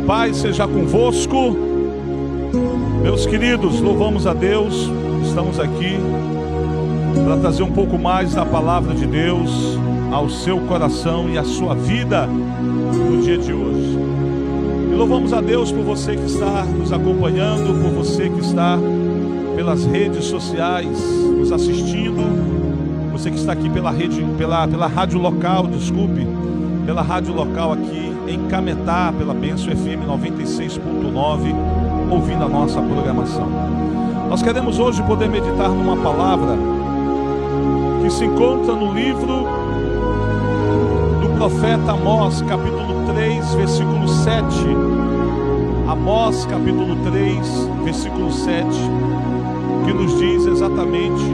Pai seja convosco. Meus queridos, louvamos a Deus. Estamos aqui para trazer um pouco mais da palavra de Deus ao seu coração e à sua vida no dia de hoje. E louvamos a Deus por você que está nos acompanhando, por você que está pelas redes sociais nos assistindo, você que está aqui pela rádio local, pela rádio local aqui em Cametá, pela Bênção FM 96.9, ouvindo a nossa programação. Nós queremos hoje poder meditar numa palavra que se encontra no livro do profeta Amós, capítulo 3, versículo 7. Amós, capítulo 3, versículo 7, que nos diz exatamente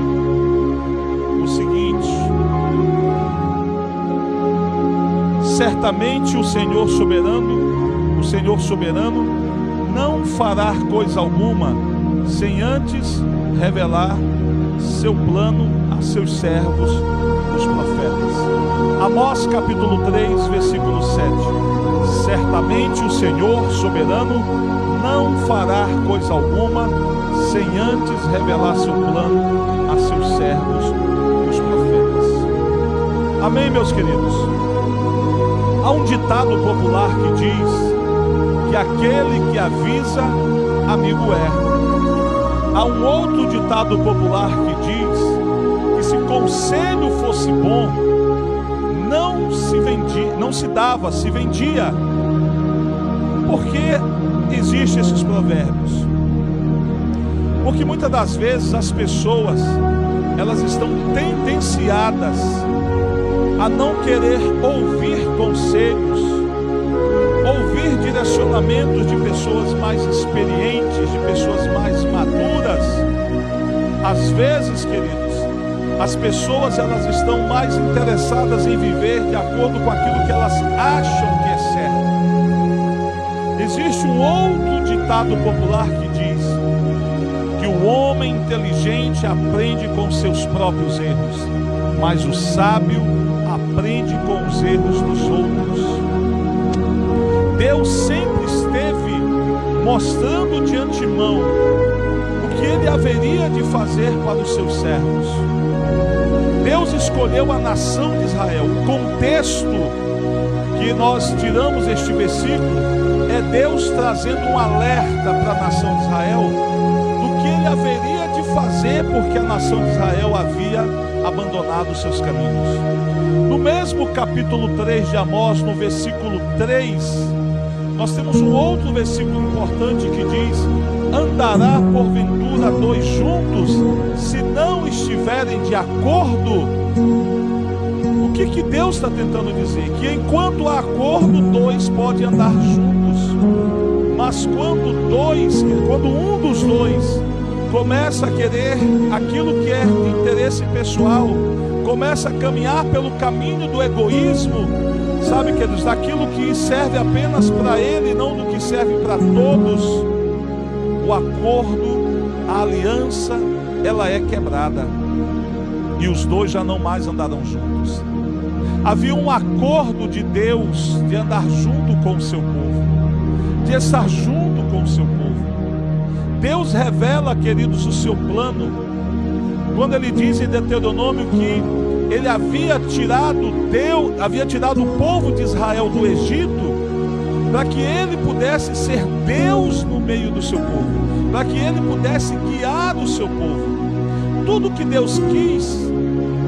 o seguinte: certamente o Senhor soberano não fará coisa alguma sem antes revelar seu plano a seus servos, os profetas. Amós capítulo 3, versículo 7. Certamente o Senhor soberano não fará coisa alguma sem antes revelar seu plano a seus servos, os profetas. Amém, meus queridos? Há um ditado popular que diz que aquele que avisa, amigo é. Há um outro ditado popular que diz que se conselho fosse bom, não se dava, se vendia. Por que existem esses provérbios? Porque muitas das vezes as pessoas, elas estão tendenciadas a não querer ouvir conselhos, ouvir direcionamentos de pessoas mais experientes, de pessoas mais maduras. Às vezes, queridos, as pessoas elas estão mais interessadas em viver de acordo com aquilo que elas acham que é certo. Existe um outro ditado popular que diz que o homem inteligente aprende com seus próprios erros, mas o sábio aprende com os erros dos outros. Deus sempre esteve mostrando de antemão o que ele haveria de fazer para os seus servos. Deus escolheu a nação de Israel. O contexto que nós tiramos este versículo é Deus trazendo um alerta para a nação de Israel do que ele haveria de fazer, porque a nação de Israel havia abandonado os seus caminhos. No mesmo capítulo 3 de Amós, no versículo 3, nós temos um outro versículo importante que diz: andará porventura dois juntos, se não estiverem de acordo? O que Deus está tentando dizer? Que enquanto há acordo, dois podem andar juntos, mas quando um dos dois começa a querer aquilo que é de interesse pessoal, começa a caminhar pelo caminho do egoísmo, sabe, queridos, daquilo que serve apenas para ele e não do que serve para todos, o acordo, a aliança, ela é quebrada e os dois já não mais andarão juntos. Havia um acordo de Deus de andar junto com o seu povo, de estar junto com o seu povo. Deus revela, queridos, o seu plano quando ele diz em Deuteronômio que ele havia tirado o povo de Israel do Egito para que ele pudesse ser Deus no meio do seu povo, para que ele pudesse guiar o seu povo. Tudo que Deus quis,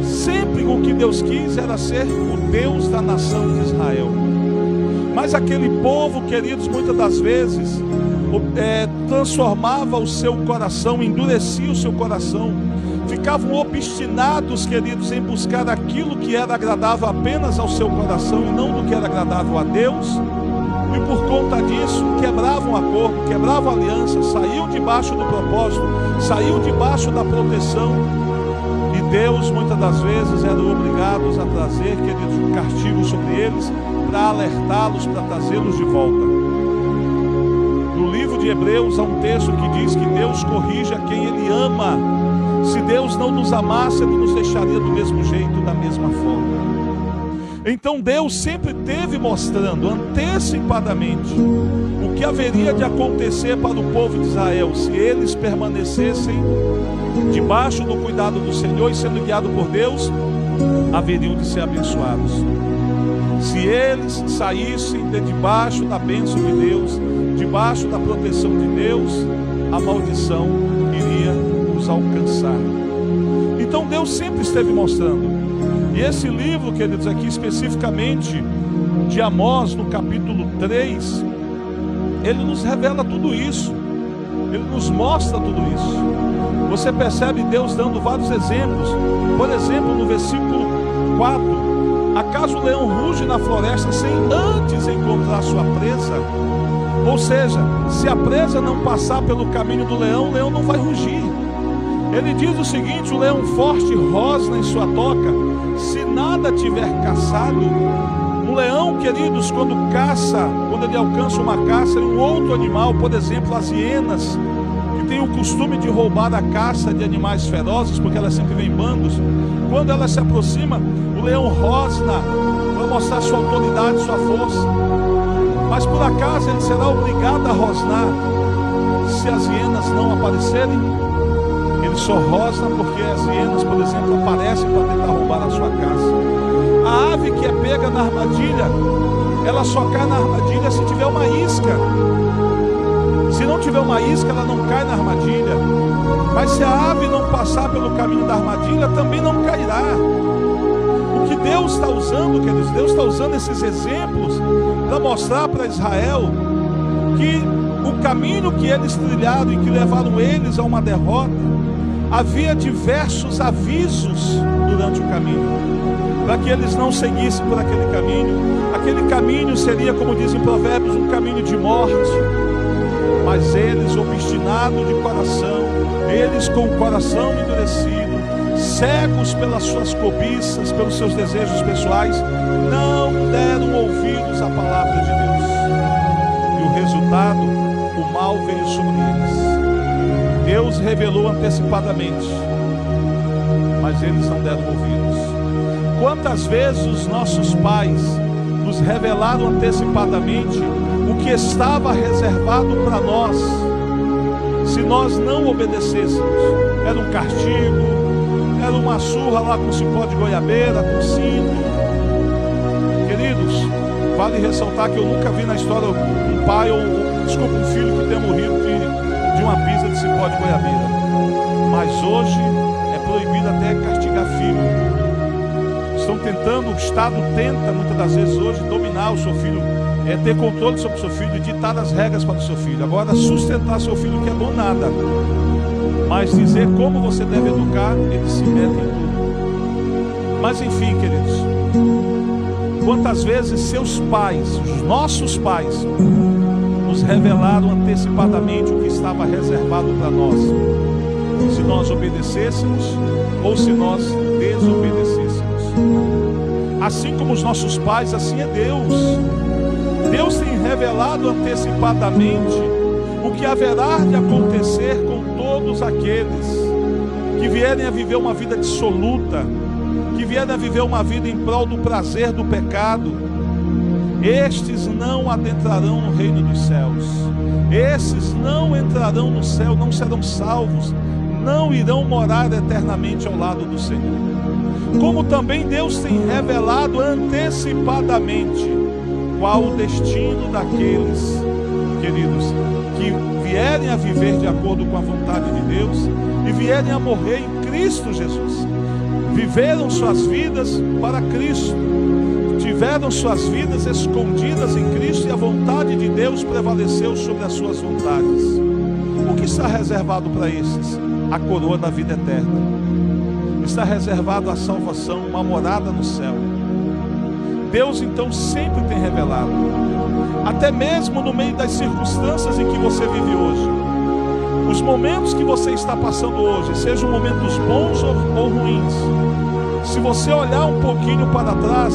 sempre o que Deus quis era ser o Deus da nação de Israel. Mas aquele povo, queridos, muitas das vezes transformava o seu coração, endurecia o seu coração, ficavam obstinados, queridos, em buscar aquilo que era agradável apenas ao seu coração e não do que era agradável a Deus. E por conta disso quebravam o acordo, quebravam a aliança, saíam debaixo do propósito, saíam debaixo da proteção. E Deus muitas das vezes era obrigado a trazer, queridos, um castigo sobre eles para alertá-los, para trazê-los de volta. No livro de Hebreus há um texto que diz que Deus corrige a quem Ele ama. Se Deus não nos amasse, Ele nos deixaria do mesmo jeito, da mesma forma. Então Deus sempre teve mostrando antecipadamente o que haveria de acontecer para o povo de Israel se eles permanecessem debaixo do cuidado do Senhor e sendo guiados por Deus, haveriam de ser abençoados. Se eles saíssem de debaixo da bênção de Deus, debaixo da proteção de Deus, a maldição iria os alcançar. Então Deus sempre esteve mostrando. E esse livro, queridos, aqui especificamente de Amós, no capítulo 3, ele nos revela tudo isso. Ele nos mostra tudo isso. Você percebe Deus dando vários exemplos. Por exemplo, no versículo 4: acaso o leão ruge na floresta sem antes encontrar sua presa? Ou seja, se a presa não passar pelo caminho do leão, o leão não vai rugir. Ele diz o seguinte: o leão forte rosna em sua toca, se nada tiver caçado. Um leão, queridos, quando caça, quando ele alcança uma caça, um outro animal, por exemplo, as hienas, que tem o costume de roubar a caça de animais ferozes, porque elas sempre vêm em bandos, quando ela se aproxima, o leão rosna para mostrar sua autoridade, sua força. Mas por acaso ele será obrigado a rosnar se as hienas não aparecerem? Ele só rosna porque as hienas, por exemplo, aparecem para tentar roubar a sua caça. A ave que é pega na armadilha, ela só cai na armadilha se tiver uma isca. Se não tiver uma isca, ela não cai na armadilha. Mas se a ave não passar pelo caminho da armadilha, também não cairá. O que Deus está usando, queridos, Deus está usando esses exemplos para mostrar para Israel que o caminho que eles trilharam e que levaram eles a uma derrota, havia diversos avisos durante o caminho, para que eles não seguissem por aquele caminho. Aquele caminho seria, como dizem Provérbios, um caminho de morte. Mas eles, obstinados de coração, eles com o coração endurecido, cegos pelas suas cobiças, pelos seus desejos pessoais, não deram ouvidos à palavra de Deus. E o resultado, o mal veio sobre eles. Deus revelou antecipadamente, mas eles não deram ouvidos. Quantas vezes os nossos pais nos revelaram antecipadamente o que estava reservado para nós, se nós não obedecêssemos? Era um castigo, era uma surra lá com cipó de goiabeira, com cinto. Queridos, vale ressaltar que eu nunca vi na história um pai um filho que tenha morrido de uma pisa de cipó de goiabeira. Mas hoje é proibido até castigar filho. Estão tentando, o Estado tenta muitas das vezes hoje dominar o seu filho, ter controle sobre o seu filho e ditar as regras para o seu filho. Agora, sustentar seu filho que é bom nada, mas dizer como você deve educar, eles se metem em tudo. Mas enfim, queridos, quantas vezes seus pais, os nossos pais, nos revelaram antecipadamente o que estava reservado para nós, se nós obedecêssemos ou se nós desobedecêssemos. Assim como os nossos pais, assim é Deus. Deus tem revelado antecipadamente o que haverá de acontecer com todos aqueles que vierem a viver uma vida dissoluta, que vierem a viver uma vida em prol do prazer do pecado. Estes não adentrarão no reino dos céus. Esses não entrarão no céu, não serão salvos, não irão morar eternamente ao lado do Senhor. Como também Deus tem revelado antecipadamente qual o destino daqueles, queridos, que vierem a viver de acordo com a vontade de Deus e vierem a morrer em Cristo Jesus. Viveram suas vidas para Cristo, tiveram suas vidas escondidas em Cristo e a vontade de Deus prevaleceu sobre as suas vontades. O que está reservado para esses? A coroa da vida eterna. Está reservado a salvação, uma morada no céu. Deus então sempre tem revelado, até mesmo no meio das circunstâncias em que você vive hoje, os momentos que você está passando hoje, sejam momentos bons ou ruins, se você olhar um pouquinho para trás,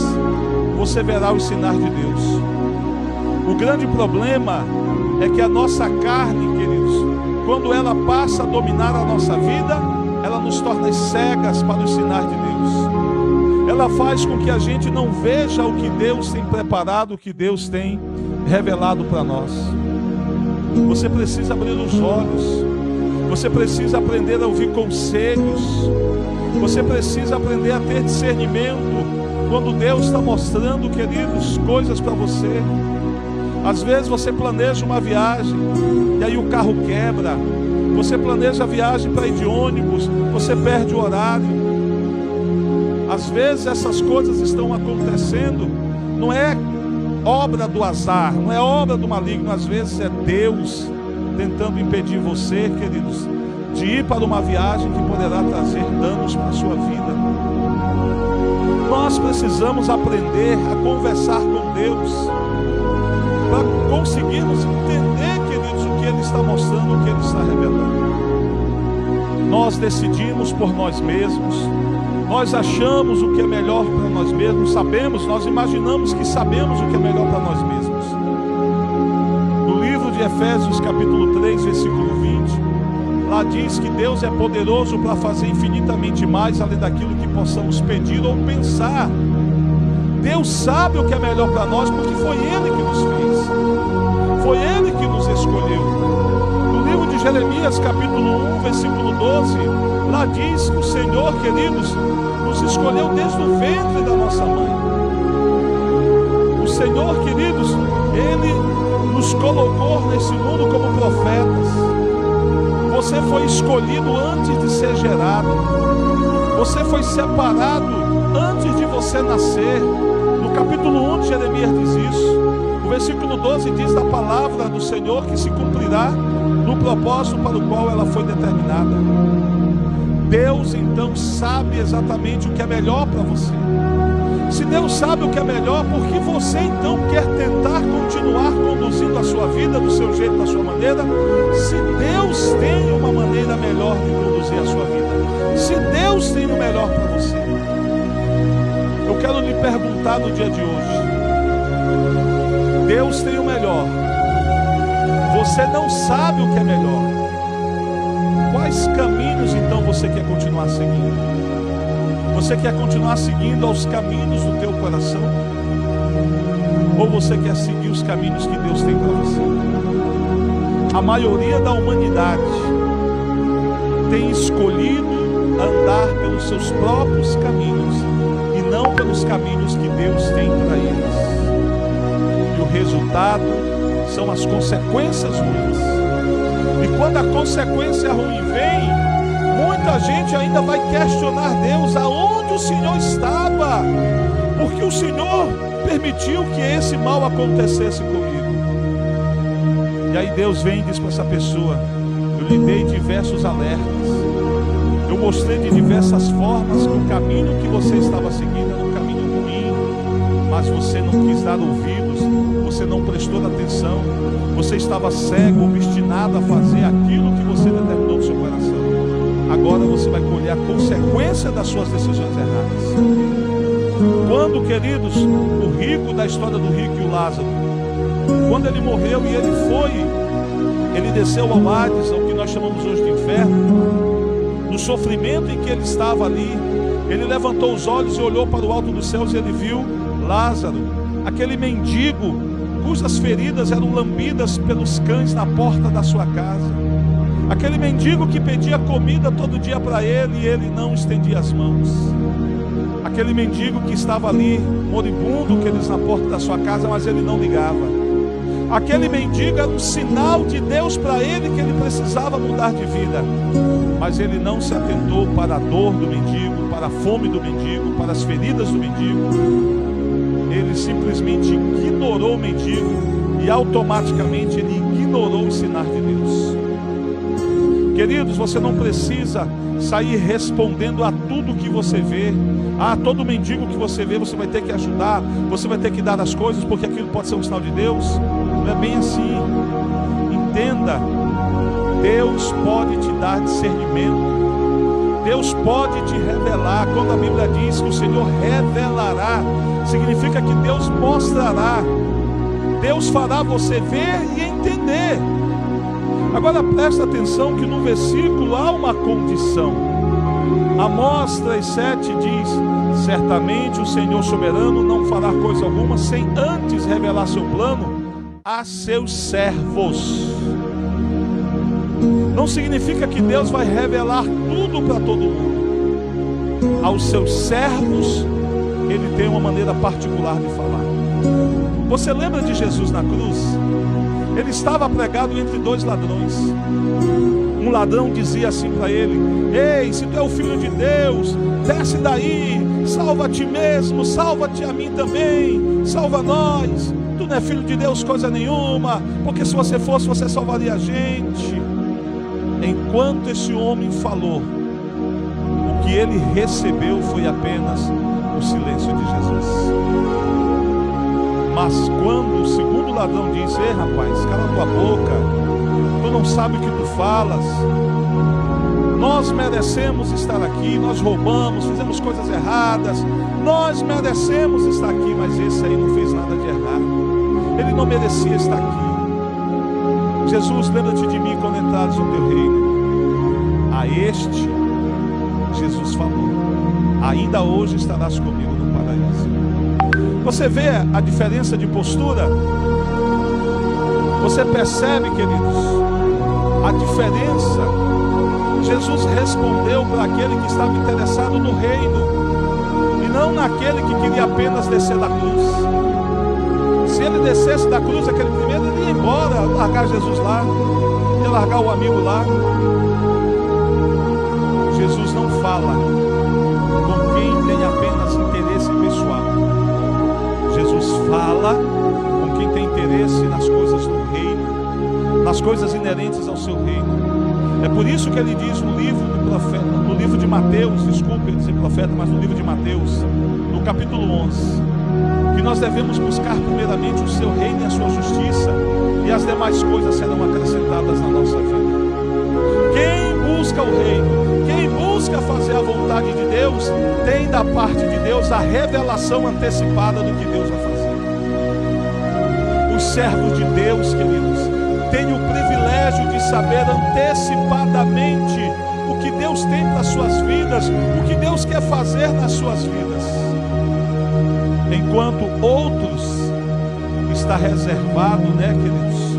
você verá os sinais de Deus. O grande problema é que a nossa carne, queridos, quando ela passa a dominar a nossa vida, ela nos torna cegas para os sinais de Deus. ela faz com que a gente não veja o que Deus tem preparado, o que Deus tem revelado para nós. Você precisa abrir os olhos, você precisa aprender a ouvir conselhos, você precisa aprender a ter discernimento quando Deus está mostrando, queridos, coisas para você. Às vezes você planeja uma viagem e aí o carro quebra. Você planeja a viagem para ir de ônibus, você perde o horário. Às vezes essas coisas estão acontecendo, não é obra do azar, não é obra do maligno. Às vezes é Deus tentando impedir você, queridos, de ir para uma viagem que poderá trazer danos para a sua vida. Nós precisamos aprender a conversar com Deus, para conseguirmos entender, queridos, o que Ele está mostrando, o que Ele está revelando. Nós decidimos por nós mesmos, nós achamos o que é melhor para nós mesmos, nós imaginamos que sabemos o que é melhor para nós mesmos. No livro de Efésios capítulo 3, versículo 20, lá diz que Deus é poderoso para fazer infinitamente mais, além daquilo que possamos pedir ou pensar. Deus sabe o que é melhor para nós, porque foi Ele que nos fez, foi Ele que nos escolheu. No livro de Jeremias capítulo 1, versículo 12, lá diz que o Senhor, queridos, nos escolheu desde o ventre da nossa mãe. O Senhor, queridos, Ele nos colocou nesse mundo como profetas. Você foi escolhido antes de ser gerado, você foi separado antes de você nascer. No capítulo 1 de Jeremias diz isso. O versículo 12 diz da palavra do Senhor que se cumprirá no propósito para o qual ela foi determinada. Deus então sabe exatamente o que é melhor para você. Se Deus sabe o que é melhor, por que você então quer tentar continuar conduzindo a sua vida do seu jeito, da sua maneira? Se Deus tem uma maneira melhor de conduzir a sua vida, se Deus tem o melhor para você, eu quero lhe perguntar no dia de hoje: Deus tem o melhor, você não sabe o que é melhor, quais caminhos então você quer continuar seguindo? Você quer continuar seguindo aos caminhos do teu coração? Ou você quer seguir os caminhos que Deus tem para você? A maioria da humanidade tem escolhido andar pelos seus próprios caminhos e não pelos caminhos que Deus tem para eles. E o resultado são as consequências ruins. E quando a consequência ruim vem, muita gente ainda vai questionar Deus, aonde o Senhor estava, porque o Senhor permitiu que esse mal acontecesse comigo. E aí Deus vem e diz para essa pessoa: eu lhe dei diversos alertas, eu mostrei de diversas formas que o caminho que você estava seguindo era um caminho ruim, mas você não quis dar ouvidos, você não prestou atenção, você estava cego, obstinado a fazer aquilo que você determinou no seu coração. Agora você vai colher a consequência das suas decisões erradas. Quando, queridos, o rico da história do rico e o Lázaro, quando ele morreu e ele desceu ao Hades, ao que nós chamamos hoje de inferno, no sofrimento em que ele estava ali, ele levantou os olhos e olhou para o alto dos céus e ele viu Lázaro, aquele mendigo cujas feridas eram lambidas pelos cães na porta da sua casa. Aquele mendigo que pedia comida todo dia para ele e ele não estendia as mãos. Aquele mendigo que estava ali, moribundo, queridos, na porta da sua casa, mas ele não ligava. Aquele mendigo era um sinal de Deus para ele que ele precisava mudar de vida. Mas ele não se atentou para a dor do mendigo, para a fome do mendigo, para as feridas do mendigo. Ele simplesmente ignorou o mendigo e automaticamente ele ignorou o sinal de Deus. Queridos, você não precisa sair respondendo a tudo que você vê. Todo mendigo que você vê, você vai ter que ajudar, você vai ter que dar as coisas, porque aquilo pode ser um sinal de Deus. Não é bem assim. Entenda, Deus pode te dar discernimento, Deus pode te revelar. Quando a Bíblia diz que o Senhor revelará, significa que Deus mostrará, Deus fará você ver e entender. Agora presta atenção que no versículo há uma condição. Amós 3,7 diz: certamente o Senhor soberano não fará coisa alguma sem antes revelar seu plano a seus servos. Não significa que Deus vai revelar tudo para todo mundo. Aos seus servos, Ele tem uma maneira particular de falar. Você lembra de Jesus na cruz? Ele estava pregado entre dois ladrões. Um ladrão dizia assim para ele: ei, se tu é o Filho de Deus, desce daí, salva a ti mesmo, salva-te a mim também, salva nós. Tu não é filho de Deus coisa nenhuma, porque se você fosse, você salvaria a gente. Enquanto esse homem falou, o que ele recebeu foi apenas o silêncio de Jesus. Mas quando o segundo ladrão disse: ei rapaz, cala tua boca, tu não sabe o que tu falas, nós merecemos estar aqui, nós roubamos, fizemos coisas erradas, nós merecemos estar aqui, mas esse aí não fez nada de errado, ele não merecia estar aqui. Jesus, lembra-te de mim quando entrares no teu reino. A este Jesus falou: ainda hoje estarás comigo no paraíso. Você vê a diferença de postura? Você percebe, queridos, a diferença? Jesus respondeu para aquele que estava interessado no reino, e não naquele que queria apenas descer da cruz. Se ele descesse da cruz, aquele primeiro, ele ia embora, largar Jesus lá, ia largar o amigo lá. Jesus não fala com quem tem apenas interesse pessoal. Jesus fala com quem tem interesse nas coisas do reino, nas coisas inerentes ao seu reino. É por isso que ele diz no livro do profeta, no livro de Mateus, desculpe eu dizer profeta, mas no livro de Mateus, no capítulo 11, que nós devemos buscar primeiramente o seu reino e a sua justiça, e as demais coisas serão acrescentadas na nossa vida. Quem busca o reino, quem busca fazer a vontade de Deus, tem da parte de Deus a revelação antecipada do que Deus vai fazer. Os servos de Deus, queridos, têm o privilégio de saber antecipadamente o que Deus tem para as suas vidas, o que Deus quer fazer nas suas vidas. Enquanto outros está reservado, queridos,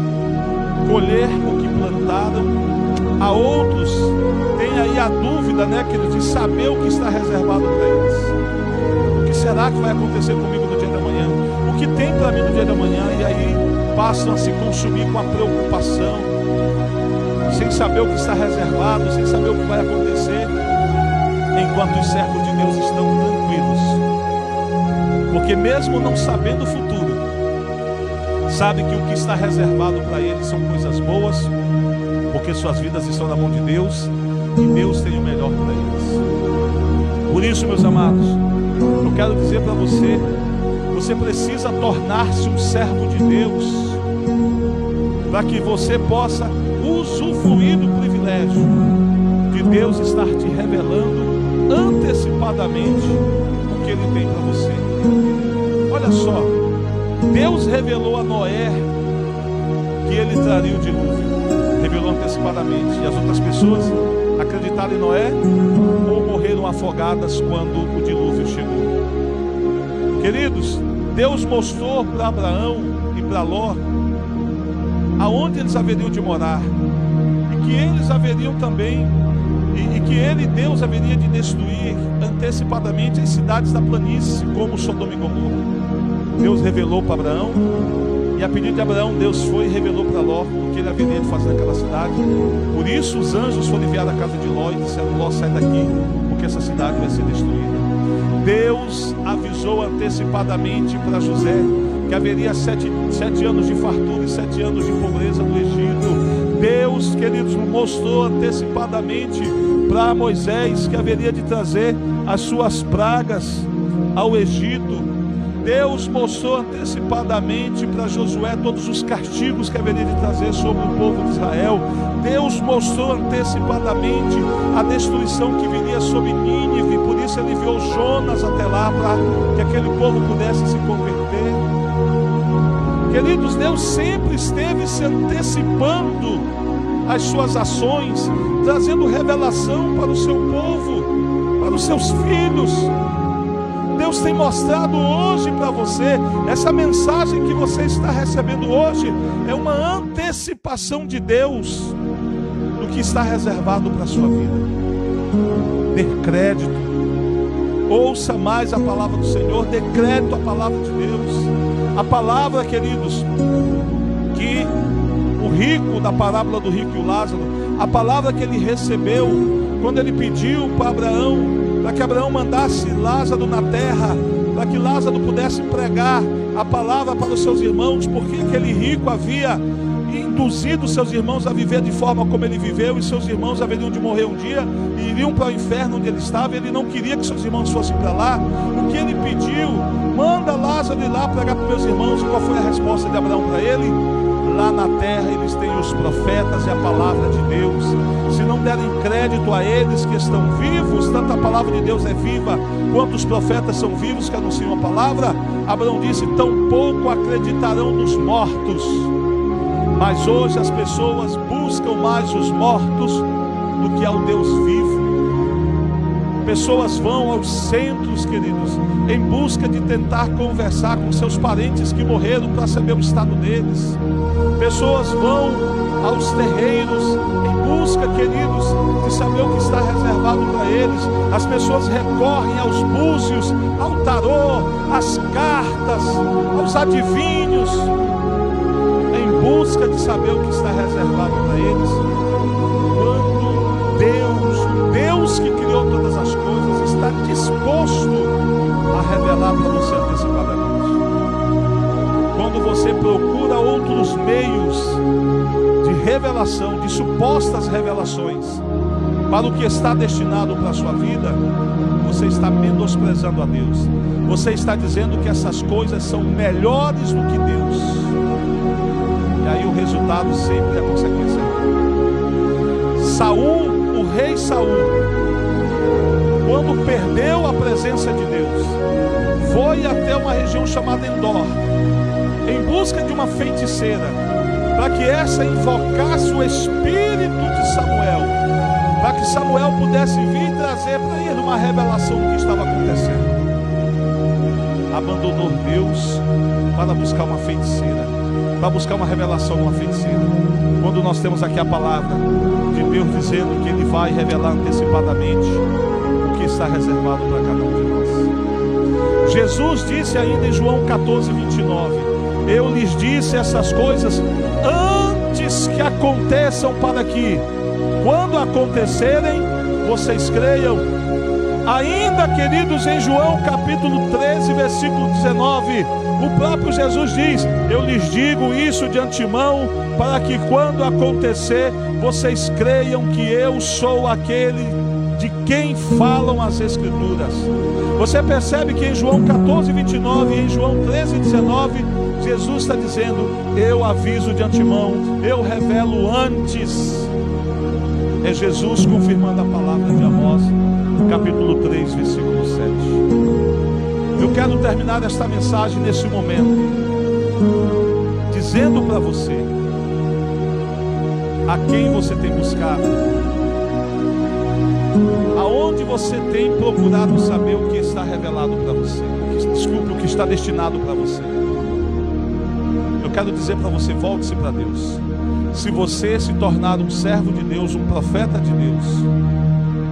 colher o que plantaram. A outros tem aí a dúvida, queridos, de saber o que está reservado para eles. O que será que vai acontecer comigo no dia da manhã? O que tem para mim no dia da manhã? E aí passam a se consumir com a preocupação, sem saber o que está reservado, sem saber o que vai acontecer, enquanto os servos de Deus estão tranquilos, porque mesmo não sabendo o futuro, sabe que o que está reservado para eles são coisas boas, porque suas vidas estão na mão de Deus, e Deus tem o melhor para eles. Por isso, meus amados, eu quero dizer para você, você precisa tornar-se um servo de Deus, para que você possa usufruir do privilégio de Deus estar te revelando antecipadamente o que Ele tem para você. Olha só, Deus revelou a Noé que Ele traria o dilúvio, revelou antecipadamente, e as outras pessoas acreditaram em Noé ou morreram afogadas quando o dilúvio chegou. Queridos, Deus mostrou para Abraão e para Ló aonde eles haveriam de morar, e que eles haveriam também, e que Ele, Deus, haveria de destruir antecipadamente as cidades da planície, como Sodoma e Gomorra. Deus revelou para Abraão, e a pedido de Abraão, Deus foi e revelou para Ló o que ele haveria de fazer naquela cidade. Por isso os anjos foram enviados à casa de Ló e disseram: Ló, sai daqui, porque essa cidade vai ser destruída. Deus avisou antecipadamente para José que haveria 7 anos de fartura e 7 anos de pobreza no Egito. Deus, queridos, mostrou antecipadamente para Moisés que haveria de trazer as suas pragas ao Egito. Deus mostrou antecipadamente para Josué todos os castigos que haveria de trazer sobre o povo de Israel. Deus mostrou antecipadamente a destruição que viria sobre Nínive, por isso Ele enviou Jonas até lá para que aquele povo pudesse se converter. Queridos, Deus sempre esteve se antecipando às suas ações, trazendo revelação para o seu povo. pelos seus filhos. Deus tem mostrado hoje para você, essa mensagem que você está recebendo hoje é uma antecipação de Deus do que está reservado para a sua vida. Dê crédito, ouça mais a palavra do Senhor, dê crédito à palavra de Deus. A palavra, queridos, que o rico, da parábola do rico e o Lázaro, a palavra que ele recebeu quando ele pediu para Abraão, para que Abraão mandasse Lázaro na terra, para que Lázaro pudesse pregar a palavra para os seus irmãos, porque aquele rico havia induzido seus irmãos a viver de forma como ele viveu, e seus irmãos haveriam de morrer um dia e iriam para o inferno onde ele estava. Ele não queria que seus irmãos fossem para lá. O que ele pediu? Manda Lázaro ir lá pregar para os meus irmãos. Qual foi a resposta de Abraão para ele? Lá na terra eles têm os profetas e a palavra de Deus. Se não derem crédito a eles que estão vivos, tanto a palavra de Deus é viva, quanto os profetas são vivos que anunciam a palavra. Abraão disse: tampouco acreditarão nos mortos. Mas hoje as pessoas buscam mais os mortos do que ao Deus vivo. Pessoas vão aos centros, queridos, em busca de tentar conversar com seus parentes que morreram para saber o estado deles. Pessoas vão aos terreiros em busca, queridos, de saber o que está reservado para eles. As pessoas recorrem aos búzios, ao tarô, às cartas, aos adivinhos, em busca de saber o que está reservado para eles, quando Deus que criou todas as coisas, está disposto a revelar para você antecipadamente. Quando você procura outros meios de revelação, de supostas revelações, para o que está destinado para a sua vida, você está menosprezando a Deus. Você está dizendo que essas coisas são melhores do que Deus. E aí o resultado sempre é a consequência. Saul, o rei Saul, quando perdeu a presença de Deus, foi até uma região chamada Endor, em busca de uma feiticeira, para que essa invocasse o espírito de Samuel, para que Samuel pudesse vir trazer para ele uma revelação do que estava acontecendo. Abandonou Deus para buscar uma feiticeira, para buscar uma revelação de uma feiticeira. Quando nós temos aqui a palavra de Deus dizendo que Ele vai revelar antecipadamente o que está reservado para cada um de nós. Jesus disse ainda em João 14:29: eu lhes disse essas coisas antes que aconteçam, para que, quando acontecerem, vocês creiam. Ainda, queridos, em João capítulo 13, versículo 19, o próprio Jesus diz: eu lhes digo isso de antemão, para que quando acontecer, vocês creiam que eu sou aquele de quem falam as Escrituras. Você percebe que em João 14:29 e em João 13:19, Jesus está dizendo: eu aviso de antemão, eu revelo antes. É Jesus confirmando a palavra de Amós, capítulo 3, versículo 7. Eu quero terminar esta mensagem nesse momento, dizendo para você a quem você tem buscado, aonde você tem procurado saber o que está revelado para você, o que está destinado para você. Eu quero dizer para você: volte-se para Deus. Se você se tornar um servo de Deus, um profeta de Deus,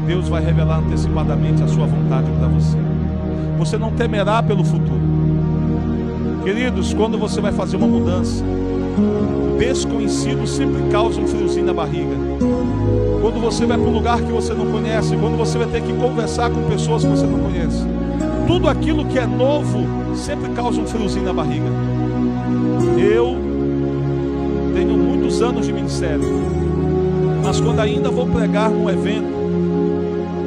Deus vai revelar antecipadamente a sua vontade para você. Você não temerá pelo futuro. Queridos, quando você vai fazer uma mudança, o desconhecido sempre causa um friozinho na barriga. Quando você vai para um lugar que você não conhece, quando você vai ter que conversar com pessoas que você não conhece, tudo aquilo que é novo sempre causa um friozinho na barriga. Eu tenho muitos anos de ministério, mas quando ainda vou pregar num evento,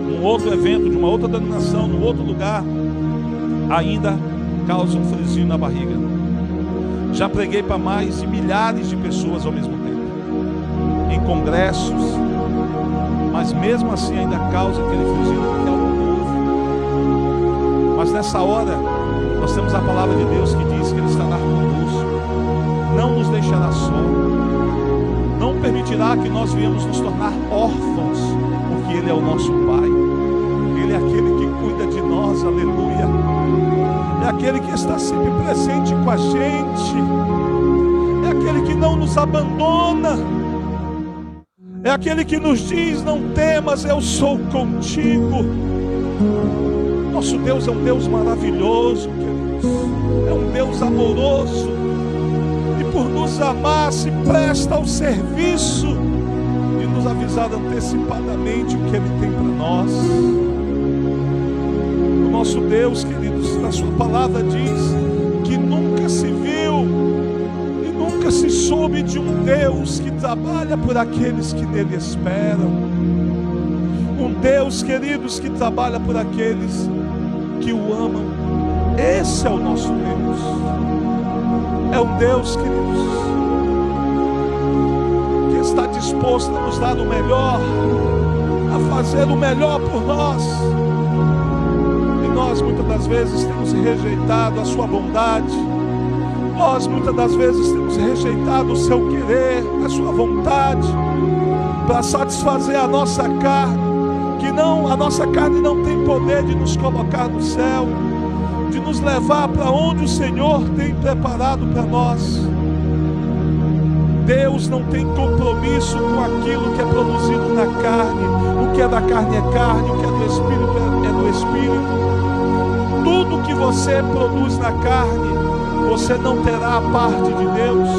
num outro evento, de uma outra denominação, num outro lugar, ainda causa um friozinho na barriga. Já preguei para mais de milhares de pessoas ao mesmo tempo, em congressos, mas mesmo assim ainda causa aquele friozinho, porque é algo novo. Mas nessa hora, nós temos a palavra de Deus que diz que Ele estará conosco, não nos deixará só, não permitirá que nós venhamos nos tornar órfãos, porque Ele é o nosso Pai. Ele é aquele que cuida de nós, aleluia. É aquele que está sempre presente com a gente. É aquele que não nos abandona. É aquele que nos diz: não temas, eu sou contigo. Nosso Deus é um Deus maravilhoso, queridos. É um Deus amoroso. E por nos amar, se presta ao serviço de nos avisar antecipadamente o que Ele tem para nós. O nosso Deus, queridos, na sua palavra diz que nunca se viu e nunca se soube de um Deus que trabalha por aqueles que nele esperam. Um Deus, queridos, que trabalha por aqueles que o amam. Esse é o nosso Deus. É um Deus, queridos, que está disposto a nos dar o melhor, a fazer o melhor por nós. E nós muitas das vezes temos rejeitado a sua bondade. Nós muitas das vezes temos rejeitado o seu querer, a sua vontade, para satisfazer a nossa carne. A nossa carne não tem poder de nos colocar no céu, de nos levar para onde o Senhor tem preparado para nós. Deus não tem compromisso com aquilo que é produzido na carne. O que é da carne é carne, o que é do Espírito é do Espírito. Tudo que você produz na carne, você não terá a parte de Deus.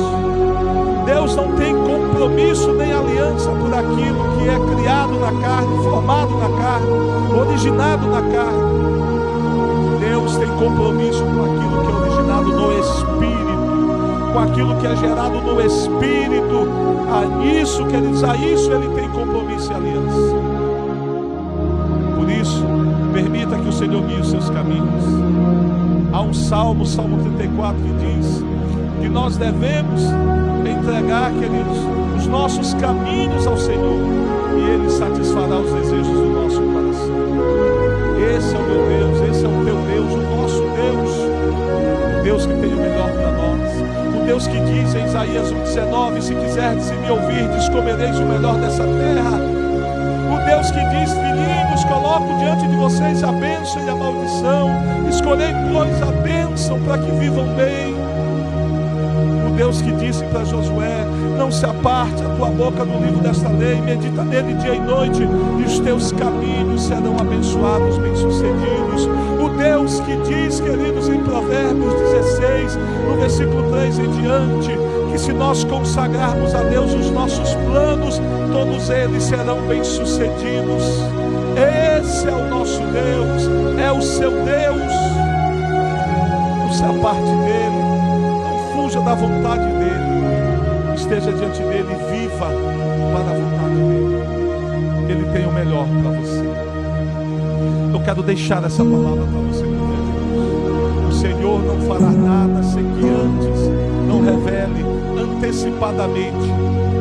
Deus não tem compromisso nem aliança por aquilo que é criado na carne, formado na carne, originado na carne. Deus tem compromisso com aquilo que é originado no Espírito, com aquilo que é gerado no Espírito. A isso Ele tem compromisso e aliança. Por isso, permita que o Senhor guie os seus caminhos. Há um Salmo 34, que diz que nós devemos entregar, queridos, os nossos caminhos ao Senhor, e Ele satisfará os desejos do nosso coração. Esse é o meu Deus, esse é o teu Deus, o nosso Deus, o Deus que tem o melhor para nós, o Deus que diz em Isaías 1,19: se quiserdes e me ouvirdes, comereis o melhor dessa terra. O Deus que diz: filhinhos, coloco diante de vocês a bênção e a maldição, escolhei, pois, a bênção para que vivam bem. Deus que disse para Josué: não se aparte a tua boca do livro desta lei, medita nele dia e noite, e os teus caminhos serão abençoados, bem-sucedidos. O Deus que diz, queridos, em Provérbios 16, no versículo 3 em diante, que se nós consagrarmos a Deus os nossos planos, todos eles serão bem-sucedidos. Esse é o nosso Deus, é o seu Deus. Não se aparte dele, fuja da vontade dele, esteja diante dele e viva para a vontade dele. Ele tem o melhor para você. Eu quero deixar essa palavra para você, meu Deus. O Senhor não fará nada sem que antes não revele antecipadamente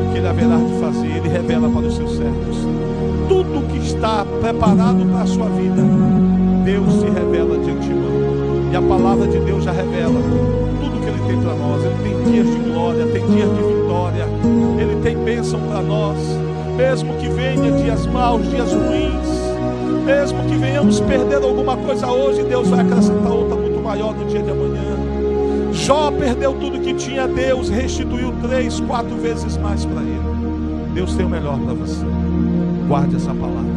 o que Ele haverá de fazer. Ele revela para os seus servos tudo que está preparado para a sua vida. Deus se revela de antemão, e a palavra de Deus já revela tudo que Ele tem para nós. Ele tem dias de glória, tem dias de vitória, Ele tem bênção para nós. Mesmo que venha dias maus, dias ruins, mesmo que venhamos perder alguma coisa hoje, Deus vai acrescentar outra muito maior no dia de amanhã. Jó perdeu tudo que tinha, Deus restituiu 3, 4 vezes mais para ele. Deus tem o melhor para você. Guarde essa palavra.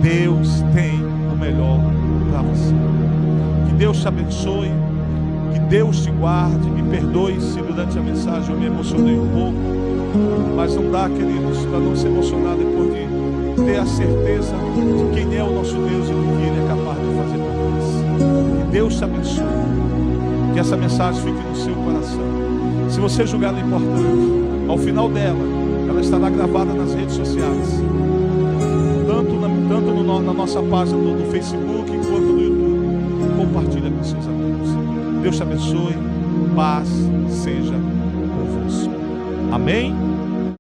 Deus tem o melhor para você. Que Deus te abençoe, que Deus te guarde. Me perdoe se durante a mensagem eu me emocionei um pouco, mas não dá, queridos, para não se emocionar depois de ter a certeza de quem é o nosso Deus e do que Ele é capaz de fazer por nós. Que Deus te abençoe, que essa mensagem fique no seu coração. Se você julgar ela importante, ao final dela, ela estará gravada nas redes sociais, tanto na nossa página no Facebook quanto no YouTube. Compartilha com seus amigos. Deus te abençoe, paz seja convosco. Amém?